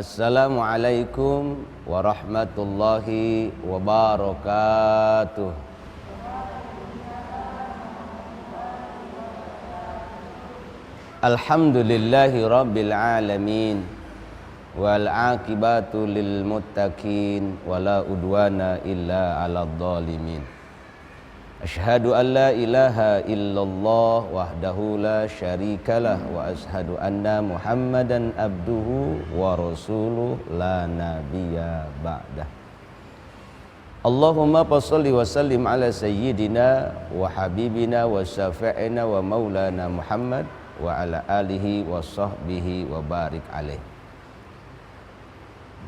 Assalamualaikum warahmatullahi wabarakatuh. Alhamdulillahi rabbil alamin, wal aqibatu lil muttaqin, wala udwana illa 'alal zalimin. Asyhadu an la ilaha illallah wahdahu la syarikalah, wa asyhadu anna Muhammadan abduhu wa rasuluh la nabiyya ba'dah. Allahumma shalli wa sallim ala sayyidina wa habibina wa syafi'ina wa maulana Muhammad wa ala alihi wa sahbihi wa barik alaih.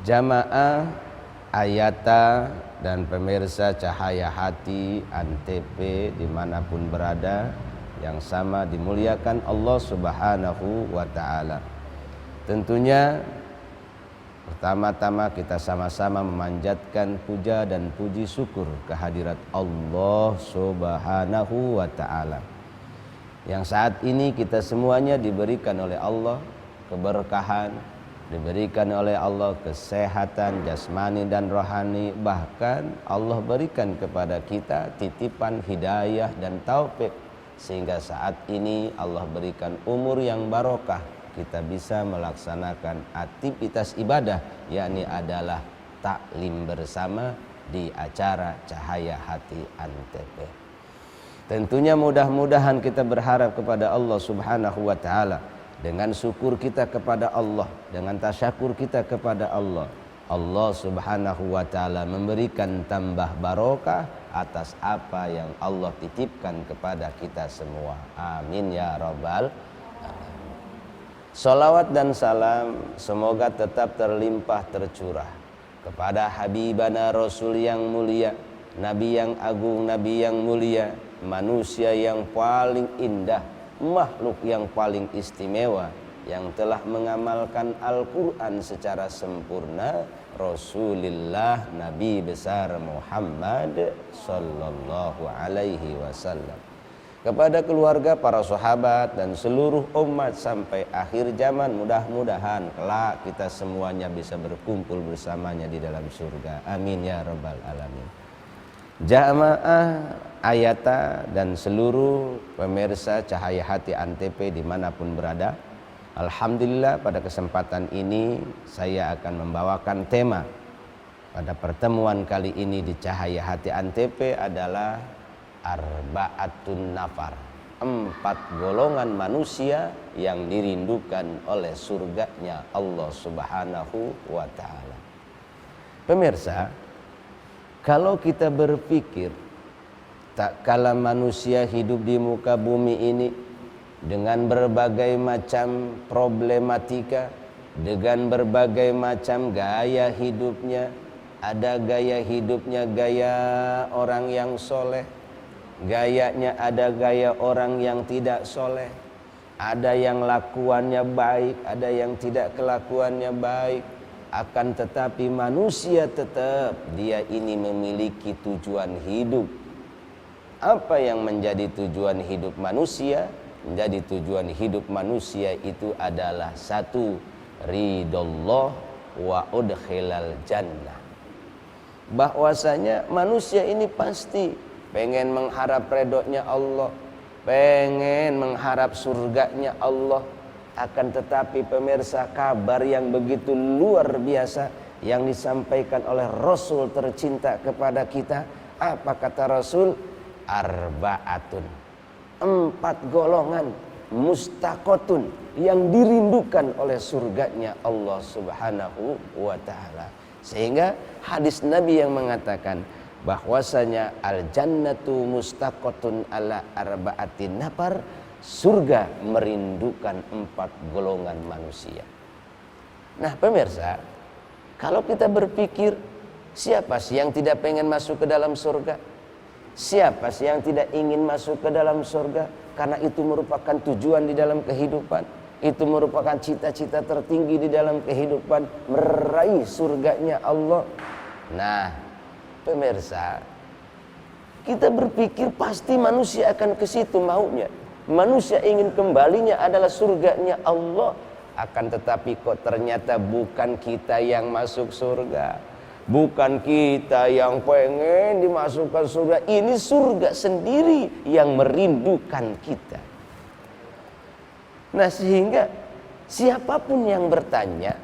Jamaah Ayata dan pemirsa Cahaya Hati Antv dimanapun berada, yang sama dimuliakan Allah Subhanahu wa ta'ala. Tentunya pertama-tama kita sama-sama memanjatkan puja dan puji syukur kehadirat Allah Subhanahu wa ta'ala, yang saat ini kita semuanya diberikan oleh Allah keberkahan, diberikan oleh Allah kesehatan jasmani dan rohani, bahkan Allah berikan kepada kita titipan hidayah dan taufik, sehingga saat ini Allah berikan umur yang barokah, kita bisa melaksanakan aktivitas ibadah, yakni adalah taklim bersama di acara Cahaya Hati Antv. Tentunya mudah-mudahan kita berharap kepada Allah Subhanahu wa ta'ala, dengan syukur kita kepada Allah, dengan tasyakur kita kepada Allah, Allah Subhanahu wa ta'ala memberikan tambah barokah atas apa yang Allah titipkan kepada kita semua. Amin ya rabbal alamin. Salawat dan salam semoga tetap terlimpah tercurah kepada Habibana Rasul yang mulia, Nabi yang agung, Nabi yang mulia, manusia yang paling indah, makhluk yang paling istimewa, yang telah mengamalkan Al-Quran secara sempurna, Rasulullah Nabi besar Muhammad sallallahu alaihi wasallam. Kepada keluarga, para sahabat dan seluruh umat sampai akhir zaman, mudah-mudahan kelak kita semuanya bisa berkumpul bersamanya di dalam surga. Amin ya rabbal alamin. Jamaah Ayata dan seluruh pemirsa Cahaya Hati Antv dimanapun berada, alhamdulillah pada kesempatan ini saya akan membawakan tema pada pertemuan kali ini di Cahaya Hati Antv adalah Arba'atun Nafar, 4 golongan manusia yang dirindukan oleh surganya Allah Subhanahu wa ta'ala. Pemirsa, kalau kita berpikir tak kala manusia hidup di muka bumi ini dengan berbagai macam problematika, dengan berbagai macam gaya hidupnya, ada gaya hidupnya gaya orang yang soleh, gayanya ada gaya orang yang tidak soleh, ada yang lakuannya baik, ada yang tidak kelakuannya baik. Akan tetapi manusia tetap dia ini memiliki tujuan hidup. Apa yang menjadi tujuan hidup manusia? Menjadi tujuan hidup manusia itu adalah satu, ridallah wa udkhilal jannah. Bahwasanya manusia ini pasti pengen mengharap redhonya Allah, pengen mengharap surganya Allah. Akan tetapi pemirsa, kabar yang begitu luar biasa yang disampaikan oleh Rasul tercinta kepada kita. Apa kata Rasul? Arba'atun, 4 golongan mustaqotun yang dirindukan oleh surganya Allah Subhanahu wa ta'ala. Sehingga hadis Nabi yang mengatakan bahwasanya al jannatu mustaqotun ala arba'atin nafar, surga merindukan 4 golongan manusia. Nah pemirsa, kalau kita berpikir, siapa sih yang tidak pengen masuk ke dalam surga? Siapa sih yang tidak ingin masuk ke dalam surga? Karena itu merupakan tujuan di dalam kehidupan. Itu merupakan cita-cita tertinggi di dalam kehidupan, meraih surganya Allah. Nah pemirsa, kita berpikir pasti manusia akan ke situ maunya. Manusia ingin kembalinya adalah surganya Allah. Akan tetapi kok ternyata bukan kita yang masuk surga, bukan kita yang pengen dimasukkan surga. Ini surga sendiri yang merindukan kita. Nah, sehingga siapapun yang bertanya,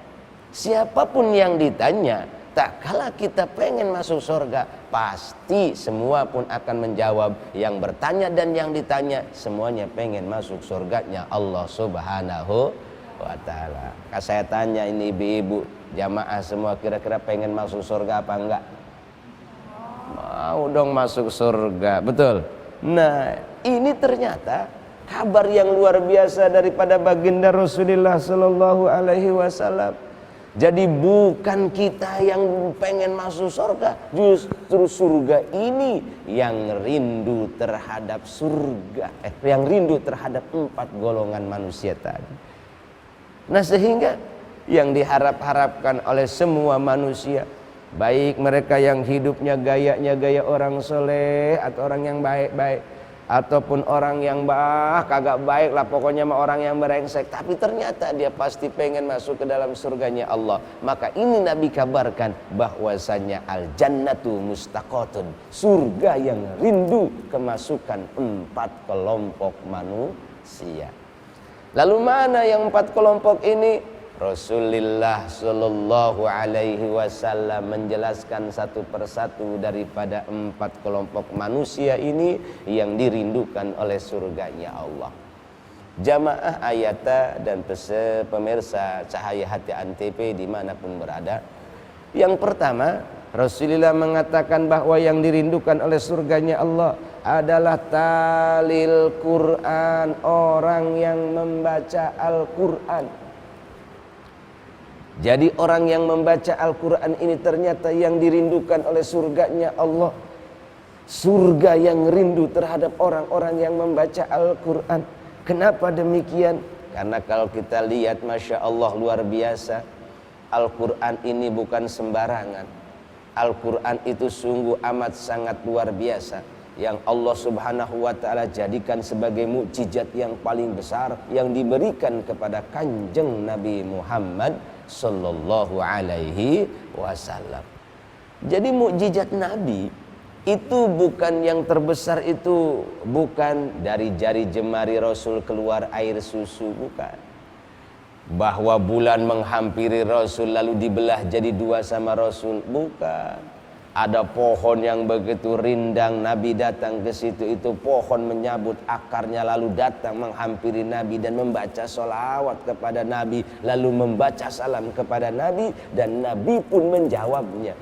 siapapun yang ditanya, tak kala kita pengen masuk surga, pasti semua pun akan menjawab. Yang bertanya dan yang ditanya semuanya pengen masuk surganya Allah Subhanahu wa ta'ala. Saya tanya ini ibu-ibu jamaah semua, kira-kira pengen masuk surga apa enggak? Mau dong masuk surga, betul. Nah, ini ternyata kabar yang luar biasa daripada baginda Rasulullah sallallahu alaihi wasallam. Jadi bukan kita yang pengen masuk surga, justru surga ini yang rindu terhadap surga, yang rindu terhadap 4 golongan manusia tadi. Nah, sehingga yang diharap-harapkan oleh semua manusia, baik mereka yang hidupnya gayanya gaya orang soleh atau orang yang baik-baik, ataupun orang yang kagak baik lah, pokoknya mah orang yang berengsek, tapi ternyata dia pasti pengen masuk ke dalam surganya Allah. Maka ini Nabi kabarkan bahwasanya al jannatu mustaqatun, surga yang rindu kemasukan 4 kelompok manusia. Lalu mana yang 4 kelompok ini? Rasulullah sallallahu alaihi wasallam menjelaskan satu persatu daripada 4 kelompok manusia ini yang dirindukan oleh surganya Allah. Jamaah Ayata dan pemirsa Cahaya Hati Antv dimanapun berada, yang pertama Rasulullah mengatakan bahwa yang dirindukan oleh surganya Allah adalah talil Quran, orang yang membaca Al-Quran. Jadi orang yang membaca Al-Quran ini ternyata yang dirindukan oleh surganya Allah. Surga yang rindu terhadap orang-orang yang membaca Al-Quran. Kenapa demikian? Karena kalau kita lihat, Masya Allah, luar biasa. Al-Quran ini bukan sembarangan. Al-Quran itu sungguh amat sangat luar biasa, yang Allah Subhanahu wa ta'ala jadikan sebagai mukjizat yang paling besar yang diberikan kepada Kanjeng Nabi Muhammad sallallahu alaihi wasallam. Jadi mukjizat Nabi itu bukan yang terbesar, itu bukan dari jari jemari Rasul keluar air susu, bukan. Bahwa bulan menghampiri Rasul lalu dibelah jadi 2 sama Rasul, bukan. Ada pohon yang begitu rindang, Nabi datang ke situ, itu pohon menyabut akarnya lalu datang menghampiri Nabi dan membaca sholawat kepada Nabi, lalu membaca salam kepada Nabi, dan Nabi pun menjawabnya.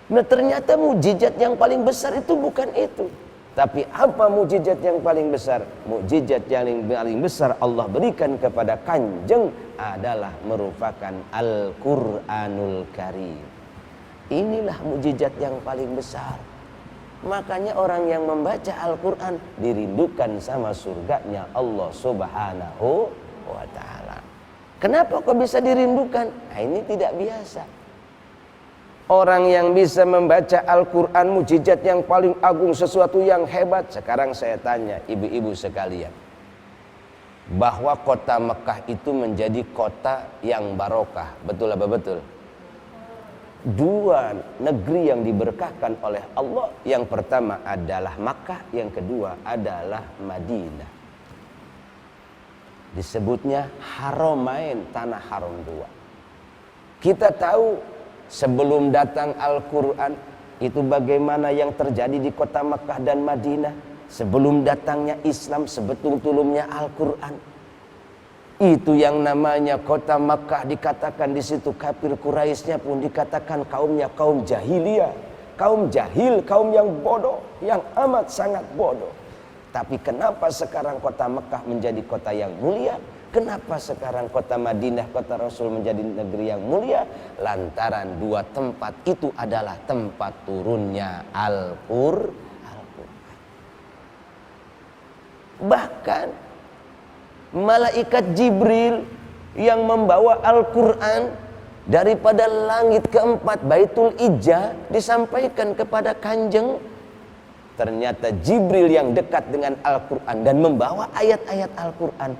Nah, ternyata mukjizat yang paling besar itu bukan itu. Tapi apa mukjizat yang paling besar? Mukjizat yang paling besar Allah berikan kepada Kanjeng adalah merupakan Al-Quranul Karim. Inilah mukjizat yang paling besar. Makanya orang yang membaca Al-Quran dirindukan sama surganya Allah Subhanahu wa ta'ala. Kenapa kok bisa dirindukan? Nah, ini tidak biasa. Orang yang bisa membaca Al-Quran, mukjizat yang paling agung, sesuatu yang hebat. Sekarang saya tanya ibu-ibu sekalian, bahwa kota Mekah itu menjadi kota yang barokah, betul apa betul? 2 negeri yang diberkahkan oleh Allah. Yang pertama adalah Makkah, yang kedua adalah Madinah. Disebutnya Haramain, tanah haram 2. Kita tahu sebelum datang Al-Quran itu bagaimana yang terjadi di kota Makkah dan Madinah. Sebelum datangnya Islam, sebetulnya Al-Quran. Itu yang namanya kota Makkah, dikatakan di situ kafir Quraisynya pun dikatakan kaumnya kaum jahiliyah, kaum jahil, kaum yang bodoh, yang amat sangat bodoh. Tapi kenapa sekarang kota Makkah menjadi kota yang mulia? Kenapa sekarang kota Madinah, kota Rasul, menjadi negeri yang mulia? Lantaran 2 tempat itu adalah tempat turunnya Al-Quran. Bahkan malaikat Jibril yang membawa Al-Quran daripada langit keempat, Baitul Izzah, disampaikan kepada Kanjeng. Ternyata Jibril yang dekat dengan Al-Quran dan membawa ayat-ayat Al-Quran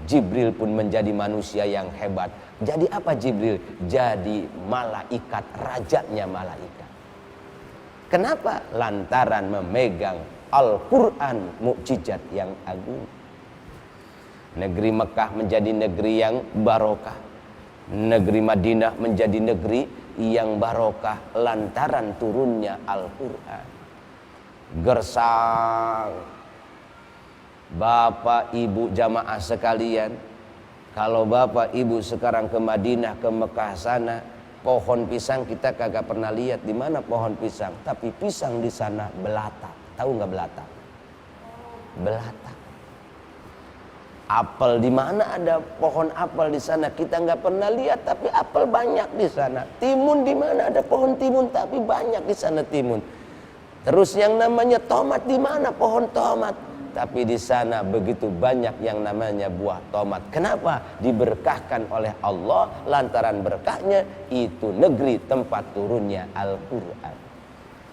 Jibril pun menjadi manusia yang hebat. Jadi apa Jibril? Jadi malaikat, rajanya malaikat. Kenapa? Lantaran memegang Al-Quran, mukjizat yang agung. Negeri Mekah menjadi negeri yang barokah. Negeri Madinah menjadi negeri yang barokah lantaran turunnya Al-Quran. Gersang Bapak Ibu jamaah sekalian, kalau Bapak Ibu sekarang ke Madinah, ke Mekah sana, pohon pisang kita kagak pernah lihat di mana pohon pisang, tapi pisang di sana belatak. Tahu nggak belatak? Belatak. Apel, di mana ada pohon apel di sana kita nggak pernah lihat, tapi apel banyak di sana. Timun, di mana ada pohon timun, tapi banyak di sana timun. Terus yang namanya tomat, di mana pohon tomat? Tapi di sana begitu banyak yang namanya buah tomat. Kenapa? Diberkahkan oleh Allah, lantaran berkahnya itu negeri tempat turunnya Al-Quran.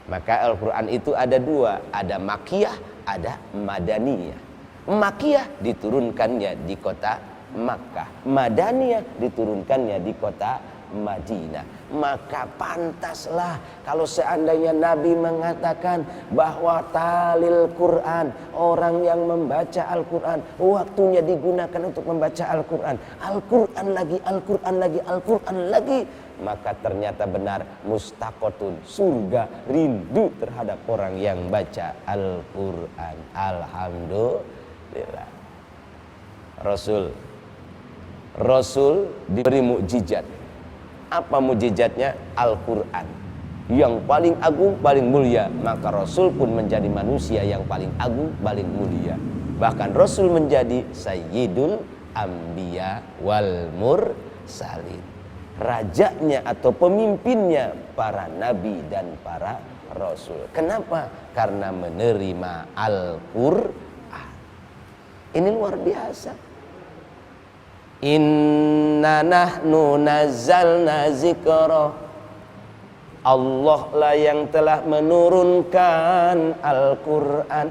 Maka Al-Quran itu ada dua, ada Makkiyah, ada Madaniyah. Makkiyah diturunkannya di kota Makkah, Madaniyah diturunkannya di kota Madinah. Maka pantaslah kalau seandainya Nabi mengatakan bahwa talil Quran, orang yang membaca Al-Quran, waktunya digunakan untuk membaca Al-Quran, Al-Quran lagi, Al-Quran lagi, Al-Quran lagi, maka ternyata benar mustaqotun, surga rindu terhadap orang yang baca Al-Quran. Alhamdulillah. Rasul diberi mukjizat. Apa mukjizatnya? Al-Quran yang paling agung, paling mulia. Maka Rasul pun menjadi manusia yang paling agung, paling mulia. Bahkan Rasul menjadi Sayyidul Anbiya wal Mursalin, rajanya atau pemimpinnya para nabi dan para rasul. Kenapa? Karena menerima Al-Quran. Ini luar biasa. Inna nahnu nazzalna zikra. Allah lah yang telah menurunkan Al-Quran.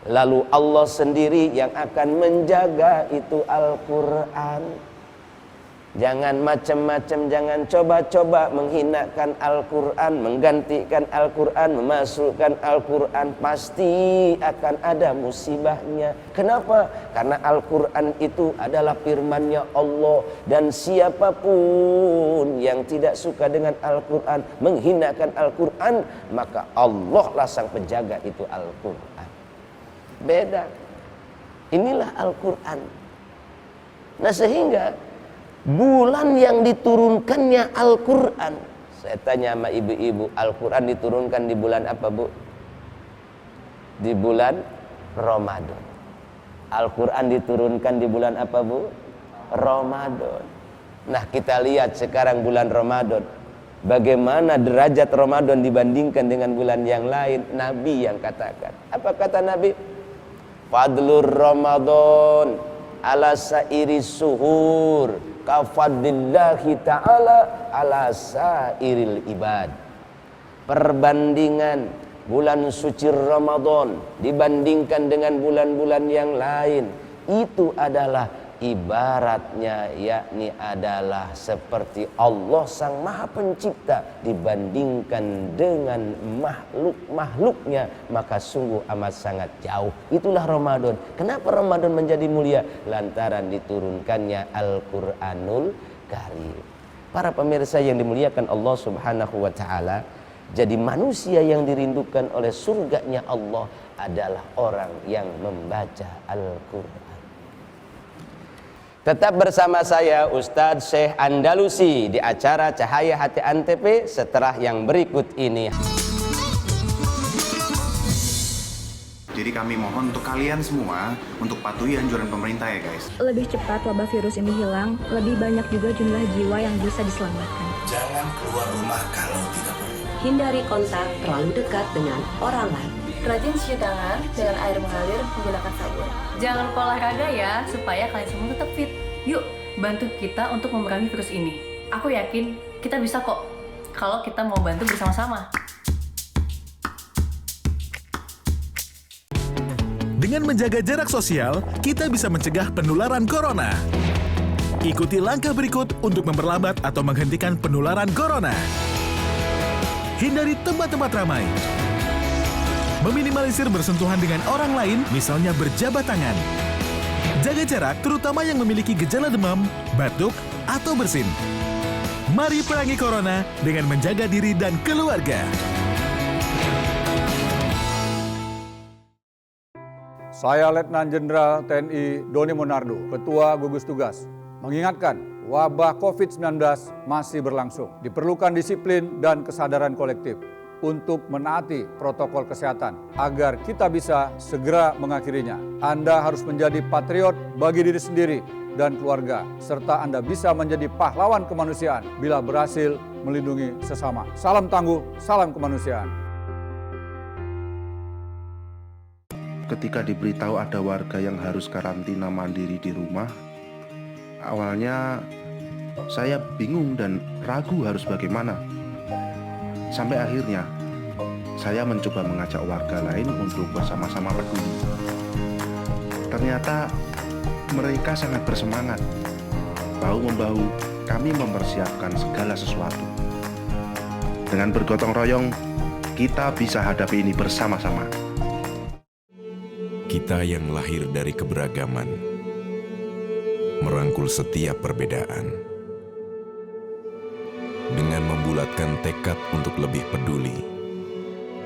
Lalu Allah sendiri yang akan menjaga itu Al-Quran. Jangan macam-macam, jangan coba-coba menghinakan Al-Quran, menggantikan Al-Quran, memasukkan Al-Quran. Pasti akan ada musibahnya. Kenapa? Karena Al-Quran itu adalah firman-Nya Allah. Dan siapapun yang tidak suka dengan Al-Quran, menghinakan Al-Quran, maka Allah lah sang penjaga itu Al-Quran. Beda. Inilah Al-Quran. Nah sehingga bulan yang diturunkannya Al-Quran, saya tanya sama ibu-ibu, Al-Quran diturunkan di bulan apa bu? Di bulan Ramadan. Al-Quran diturunkan di bulan apa bu? Ramadan. Nah kita lihat sekarang bulan Ramadan, bagaimana derajat Ramadan dibandingkan dengan bulan yang lain. Nabi yang katakan, apa kata Nabi? Fadlur Ramadan ala sairi suhur kafadillahi ta'ala ala sairil ibad. Perbandingan bulan suci Ramadan dibandingkan dengan bulan-bulan yang lain, itu adalah ibaratnya, yakni adalah seperti Allah sang maha pencipta dibandingkan dengan makhluk-makhluknya, maka sungguh amat sangat jauh. Itulah Ramadan. Kenapa Ramadan menjadi mulia? Lantaran diturunkannya Al-Quranul Karim. Para pemirsa yang dimuliakan Allah subhanahu wa ta'ala, jadi manusia yang dirindukan oleh surganya Allah adalah orang yang membaca Al-Quran. Tetap bersama saya Ustadz Syekh Andalusi di acara Cahaya Hati Antv setelah yang berikut ini. Jadi kami mohon untuk kalian semua untuk patuhi anjuran pemerintah ya guys. Lebih cepat wabah virus ini hilang, lebih banyak juga jumlah jiwa yang bisa diselamatkan. Jangan keluar rumah kalau tidak perlu. Hindari kontak terlalu dekat dengan orang lain. Rajin cuci tangan dengan air mengalir menggunakan sabun. Jangan lupa olahraga ya, supaya kalian semua tetap fit. Yuk, bantu kita untuk memerangi virus ini. Aku yakin kita bisa kok, kalau kita mau bantu bersama-sama. Dengan menjaga jarak sosial, kita bisa mencegah penularan corona. Ikuti langkah berikut untuk memperlambat atau menghentikan penularan corona. Hindari tempat-tempat ramai. Meminimalisir bersentuhan dengan orang lain, misalnya berjabat tangan. Jaga jarak, terutama yang memiliki gejala demam, batuk, atau bersin. Mari perangi corona dengan menjaga diri dan keluarga. Saya Letnan Jenderal TNI Doni Monardo, Ketua Gugus Tugas, mengingatkan wabah COVID-19 masih berlangsung. Diperlukan disiplin dan kesadaran kolektif untuk menaati protokol kesehatan agar kita bisa segera mengakhirinya. Anda harus menjadi patriot bagi diri sendiri dan keluarga, serta Anda bisa menjadi pahlawan kemanusiaan bila berhasil melindungi sesama. Salam tangguh, salam kemanusiaan. Ketika diberitahu ada warga yang harus karantina mandiri di rumah, awalnya saya bingung dan ragu harus bagaimana. Sampai akhirnya saya mencoba mengajak warga lain untuk bersama-sama peduli. Ternyata mereka sangat bersemangat. Bahu-membahu kami mempersiapkan segala sesuatu. Dengan bergotong royong, kita bisa hadapi ini bersama-sama. Kita yang lahir dari keberagaman, merangkul setiap perbedaan. Dengan membulatkan tekad untuk lebih peduli,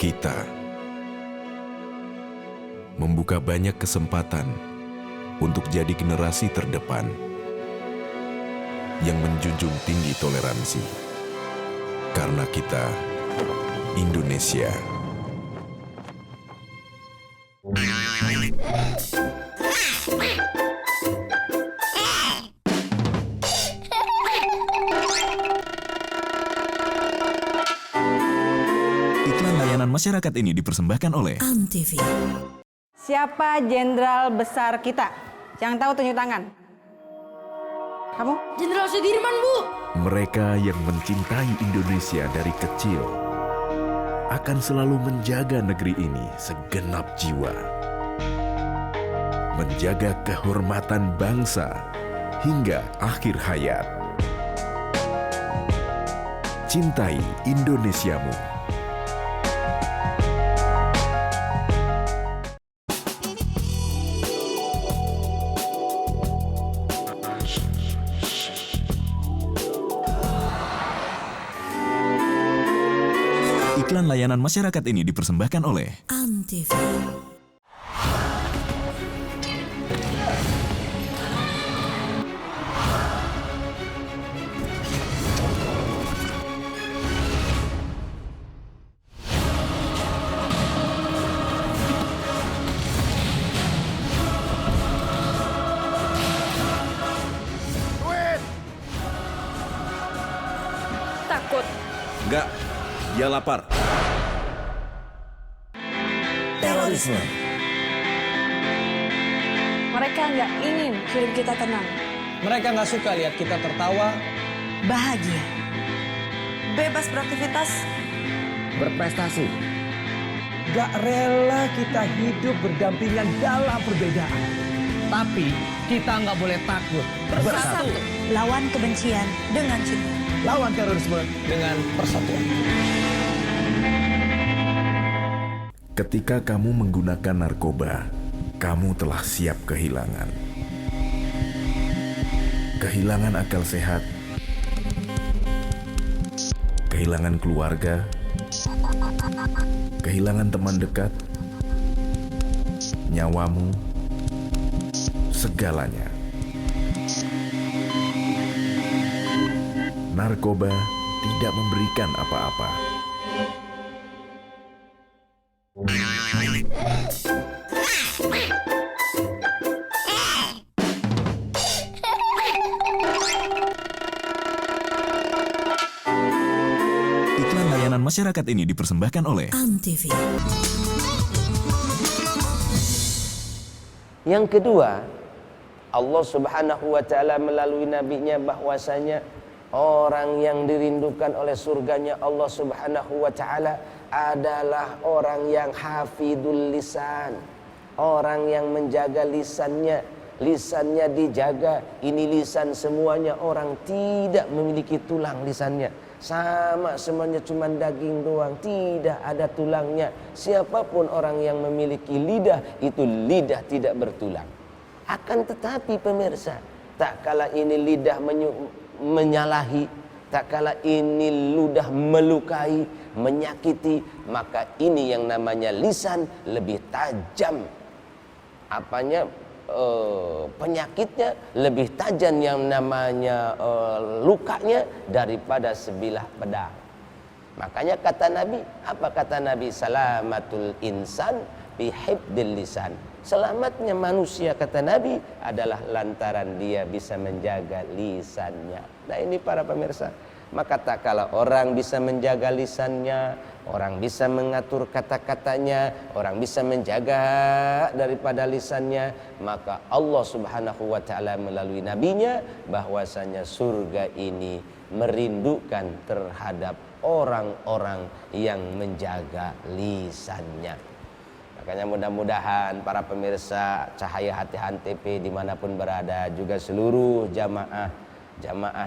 kita membuka banyak kesempatan untuk jadi generasi terdepan yang menjunjung tinggi toleransi. Karena kita Indonesia. Iklan layanan masyarakat ini dipersembahkan oleh Antv. Siapa jenderal besar kita? Yang tahu tunjuk tangan. Kamu? Jenderal Sudirman, Bu. Mereka yang mencintai Indonesia dari kecil akan selalu menjaga negeri ini segenap jiwa. Menjaga kehormatan bangsa hingga akhir hayat. Cintai Indonesiamu. Iklan layanan masyarakat ini dipersembahkan oleh Antv. Takut. Enggak, dia lapar. Terorisme. Mereka nggak ingin hidup kita tenang. Mereka nggak suka lihat kita tertawa, Bahagia. Bebas beraktivitas. berprestasi. Gak rela kita hidup berdampingan dalam perbedaan. Tapi kita nggak boleh takut. Bersatu. Lawan kebencian dengan cinta. Lawan terorisme dengan persatuan. Ketika kamu menggunakan narkoba, kamu telah siap kehilangan. Kehilangan akal sehat, kehilangan keluarga, kehilangan teman dekat, nyawamu, segalanya. Narkoba tidak memberikan apa-apa. Iklan layanan masyarakat ini dipersembahkan oleh Antv. Yang kedua, Allah Subhanahu wa taala melalui nabinya bahwasanya orang yang dirindukan oleh surganya Allah Subhanahu wa taala adalah orang yang hafidul lisan. Orang yang menjaga lisannya dijaga. Ini lisan semuanya, orang tidak memiliki tulang lisannya. Sama semuanya cuma daging doang, tidak ada tulangnya. Siapapun orang yang memiliki lidah, itu lidah tidak bertulang. Akan tetapi pemirsa, tak kala ini lidah menyalahi, tak kala ini ludah melukai, menyakiti, maka ini yang namanya lisan lebih tajam. Penyakitnya lebih tajam yang namanya lukanya daripada sebilah pedang. Makanya kata Nabi, apa kata Nabi? Salamatul insan bihibdil lisan. Selamatnya manusia, kata Nabi, adalah lantaran dia bisa menjaga lisannya. Nah ini para pemirsa, maka tak kala orang bisa menjaga lisannya, orang bisa mengatur kata-katanya, orang bisa menjaga daripada lisannya, maka Allah Subhanahu wa ta'ala melalui nabinya bahwasanya surga ini merindukan terhadap orang-orang yang menjaga lisannya. Makanya mudah-mudahan para pemirsa Cahaya Hati Antv dimanapun berada, juga seluruh jamaah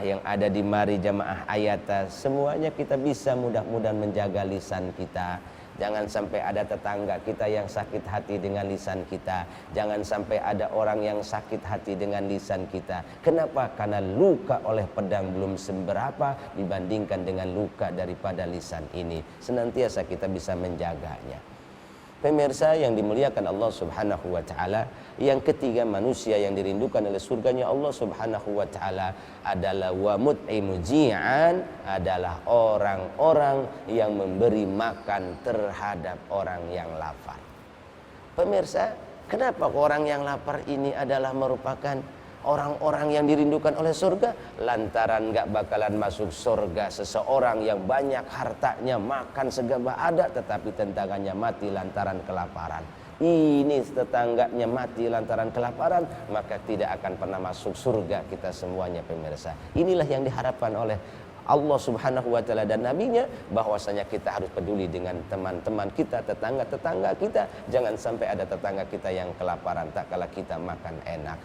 yang ada di Mari Jamaah Ayata, semuanya kita bisa mudah-mudahan menjaga lisan kita. Jangan sampai ada tetangga kita yang sakit hati dengan lisan kita. Jangan sampai ada orang yang sakit hati dengan lisan kita. Kenapa? Karena luka oleh pedang belum seberapa dibandingkan dengan luka daripada lisan ini. Senantiasa kita bisa menjaganya. Pemirsa yang dimuliakan Allah Subhanahu wa ta'ala, yang ketiga manusia yang dirindukan oleh surganya Allah Subhanahu wa ta'ala adalah wa mut'imu ji'an, adalah orang-orang yang memberi makan terhadap orang yang lapar. Pemirsa, kenapa orang yang lapar ini adalah merupakan orang-orang yang dirindukan oleh surga? Lantaran gak bakalan masuk surga seseorang yang banyak hartanya, makan segala ada, tetapi tetangganya mati lantaran kelaparan. Ini tetangganya mati lantaran kelaparan, maka tidak akan pernah masuk surga kita semuanya pemirsa. Inilah yang diharapkan oleh Allah Subhanahu wa ta'ala dan nabinya, bahwasanya kita harus peduli dengan teman-teman kita, tetangga-tetangga kita. Jangan sampai ada tetangga kita yang kelaparan tak kala kita makan enak,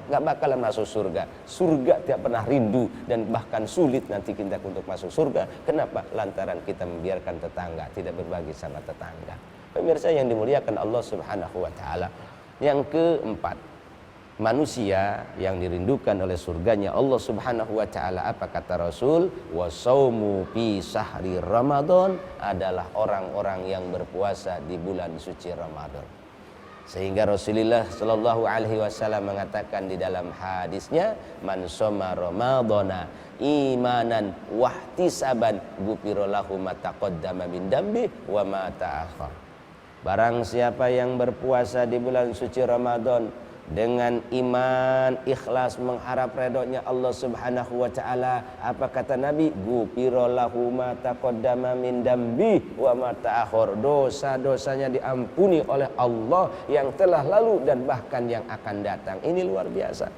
gak bakalan masuk surga. Surga tidak pernah rindu dan bahkan sulit nanti kita untuk masuk surga. Kenapa? Lantaran kita membiarkan tetangga, tidak berbagi sama tetangga. Pemirsa yang dimuliakan Allah Subhanahu wa ta'ala, yang keempat, manusia yang dirindukan oleh surganya Allah Subhanahu wa ta'ala, apa kata Rasul? Wasaumu fi sahri Ramadan, adalah orang-orang yang berpuasa di bulan suci Ramadan. Sehingga Rasulullah Shallallahu alaihi wasallam mengatakan di dalam hadisnya, man shoma ramadhana imanan wahtisaban ghufira lahu ma taqaddama min dambi wa ma ta'akhkhar. Barang siapa yang berpuasa di bulan suci Ramadan dengan iman, ikhlas, mengharap redhonya Allah Subhanahu wa ta'ala, apa kata Nabi? Ghufira lahu ma taqaddama min dambi wa ma ta'akhkhar. Dosa-dosanya diampuni oleh Allah yang telah lalu dan bahkan yang akan datang. Ini luar biasa.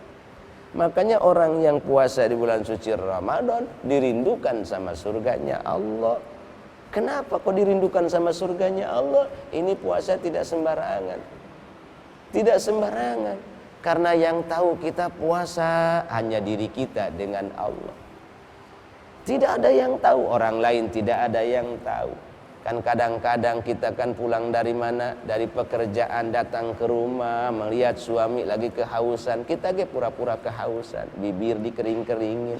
Makanya orang yang puasa di bulan suci Ramadan dirindukan sama surganya Allah. Kenapa kok dirindukan sama surganya Allah? Ini puasa tidak sembarangan. Tidak sembarangan. Karena yang tahu kita puasa hanya diri kita dengan Allah. Tidak ada yang tahu, orang lain tidak ada yang tahu. Kan kadang-kadang kita kan pulang dari mana? Dari pekerjaan, datang ke rumah, melihat suami lagi kehausan, kita pura-pura kehausan, bibir dikering-keringin,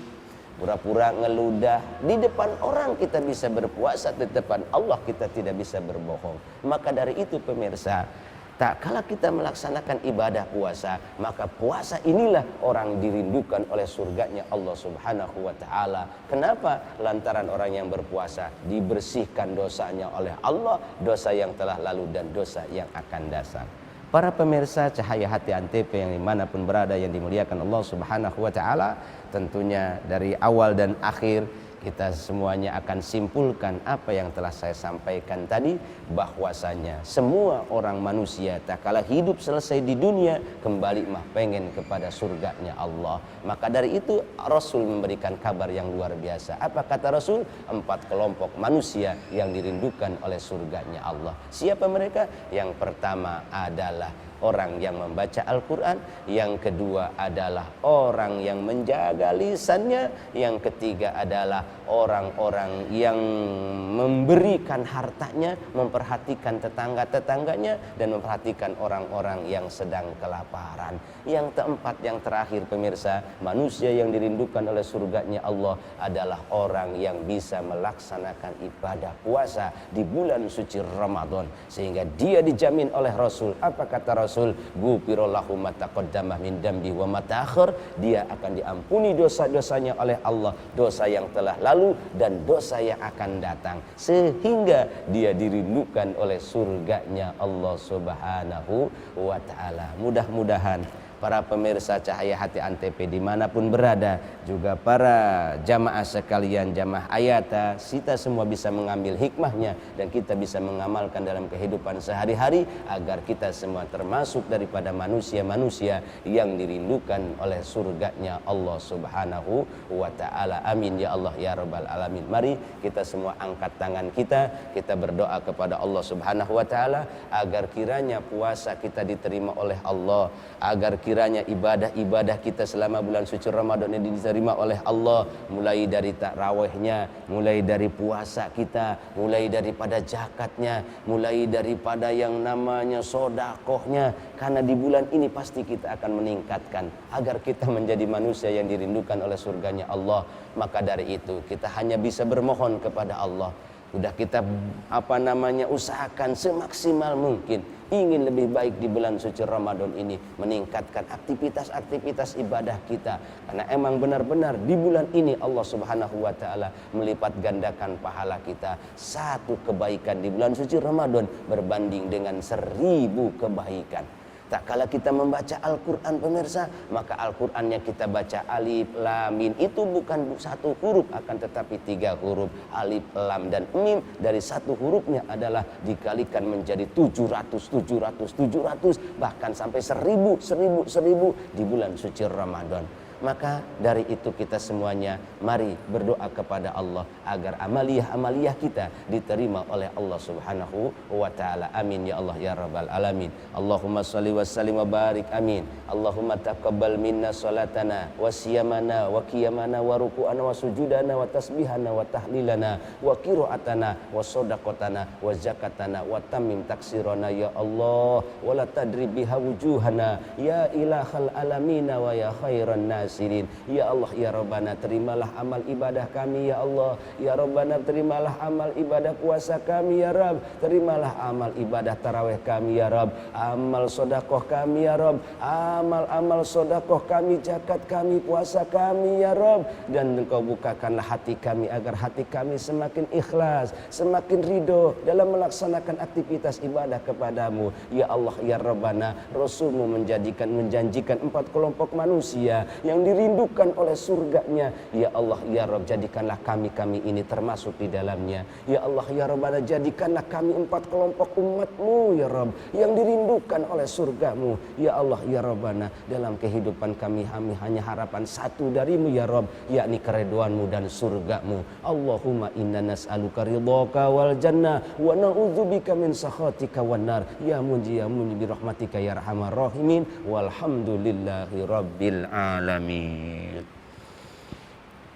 pura-pura ngeludah. Di depan orang kita bisa berpuasa, di depan Allah kita tidak bisa berbohong. Maka dari itu pemirsa, tak kala kita melaksanakan ibadah puasa, maka puasa inilah orang dirindukan oleh surganya Allah Subhanahu wa ta'ala. Kenapa? Lantaran orang yang berpuasa dibersihkan dosanya oleh Allah, dosa yang telah lalu dan dosa yang akan datang. Para pemirsa Cahaya Hati Antv yang dimanapun berada yang dimuliakan Allah Subhanahu wa ta'ala, tentunya dari awal dan akhir kita semuanya akan simpulkan apa yang telah saya sampaikan tadi, bahwasanya semua orang manusia tak kala hidup selesai di dunia kembali mah pengen kepada surganya Allah. Maka dari itu Rasul memberikan kabar yang luar biasa. Apa kata Rasul? 4 kelompok manusia yang dirindukan oleh surganya Allah. Siapa mereka? Yang pertama adalah orang yang membaca Al-Quran, yang kedua adalah orang yang menjaga lisannya, yang ketiga adalah orang-orang yang memberikan hartanya, memperhatikan tetangga-tetangganya, dan memperhatikan orang-orang yang sedang kelaparan. Yang keempat, yang terakhir pemirsa, manusia yang dirindukan oleh surganya Allah adalah orang yang bisa melaksanakan ibadah puasa di bulan suci Ramadan, sehingga dia dijamin oleh Rasul. Apa kata Rasul? Ghufirallahu ma taqaddama min dambi wa ma ta'akhir. Dia akan diampuni dosa-dosanya oleh Allah, dosa yang telah lalu dan dosa yang akan datang, sehingga dia dirindukan oleh surganya Allah Subhanahu wa ta'ala. Mudah-mudahan para pemirsa Cahaya Hati Antv dimanapun berada, juga para jamaah sekalian, jamaah Ayata, kita semua bisa mengambil hikmahnya dan kita bisa mengamalkan dalam kehidupan sehari-hari, agar kita semua termasuk daripada manusia-manusia yang dirindukan oleh surganya Allah Subhanahu wa ta'ala. Amin ya Allah ya Rabbal Alamin. Mari kita semua angkat tangan kita berdoa kepada Allah Subhanahu wa ta'ala agar kiranya puasa kita diterima oleh Allah, agar kiranya ibadah-ibadah kita selama bulan suci Ramadan ini diterima oleh Allah, mulai dari tarawihnya, mulai dari puasa kita, mulai daripada zakatnya, mulai daripada yang namanya sodakohnya, karena di bulan ini pasti kita akan meningkatkan agar kita menjadi manusia yang dirindukan oleh surganya Allah. Maka dari itu kita hanya bisa bermohon kepada Allah. Sudah kita usahakan semaksimal mungkin ingin lebih baik di bulan suci Ramadan ini, meningkatkan aktivitas-aktivitas ibadah kita, karena emang benar-benar di bulan ini Allah Subhanahu wa ta'ala melipat gandakan pahala kita. Satu kebaikan di bulan suci Ramadan berbanding dengan 1000 kebaikan. Tak kala kita membaca Al-Quran pemirsa, maka Al-Qurannya kita baca alif, lam, mim, itu bukan satu huruf, akan tetapi 3 huruf. Alif, lam, dan mim, dari satu hurufnya adalah dikalikan menjadi 700, bahkan sampai 1000 di bulan suci Ramadan. Maka dari itu kita semuanya mari berdoa kepada Allah agar amaliyah kita diterima oleh Allah Subhanahu wa ta'ala. Amin ya Allah ya Rabbal Alamin. Allahumma salli wa sallim wa barik. Amin. Allahumma taqabbal minna salatana wa siyamana wa qiyamana wa ruku'ana wa sujudana wa tasbihana wa tahlilana wa qira'atana wa sodaqatana wa zakatana wa tamim taksirana ya Allah, wa la tadrib biha wujuhana ya ilahal alamina wa ya khairan nas. Ya Allah ya Rabbana, terimalah amal ibadah kami ya Allah. Ya Rabbana, terimalah amal ibadah puasa kami ya Rabb. Terimalah amal ibadah tarawih kami ya Rabb. Amal sodakoh kami ya Rabb. Amal sodakoh kami, zakat kami, puasa kami ya Rabb. Dan Engkau bukakanlah hati kami agar hati kami semakin ikhlas, semakin ridho dalam melaksanakan aktivitas ibadah kepadamu. Ya Allah ya Rabbana, Rasulmu menjanjikan 4 kelompok manusia yang dirindukan oleh surganya. Ya Allah ya Rabb, jadikanlah kami ini termasuk di dalamnya. Ya Allah ya Rabbana, jadikanlah kami 4 kelompok umatmu ya Rabb yang dirindukan oleh surgamu. Ya Allah ya Rabbana, dalam kehidupan kami hanya harapan satu darimu ya Rabb, yakni keridhoanmu dan surgamu. Allahumma inna nas'aluka ridhaka wal jannah wa na'udzubika min sakhatika wan nar. Ya munji bi rahmatika ya arhamar rahimin. Walhamdulillahi rabbil alamin.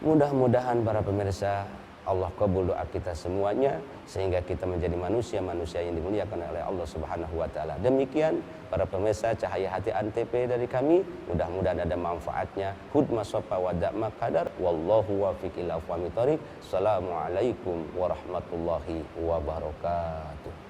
Mudah-mudahan para pemirsa Allah kabul doa kita semuanya, sehingga kita menjadi manusia-manusia yang dimuliakan oleh Allah Subhanahu wa ta'ala. Demikian para pemirsa Cahaya Hati Antv dari kami, mudah-mudahan ada manfaatnya. Hudma sopa wa da'ma qadar, wallahu wafiq ila aqwamit thoriq. Assalamualaikum warahmatullahi wabarakatuh.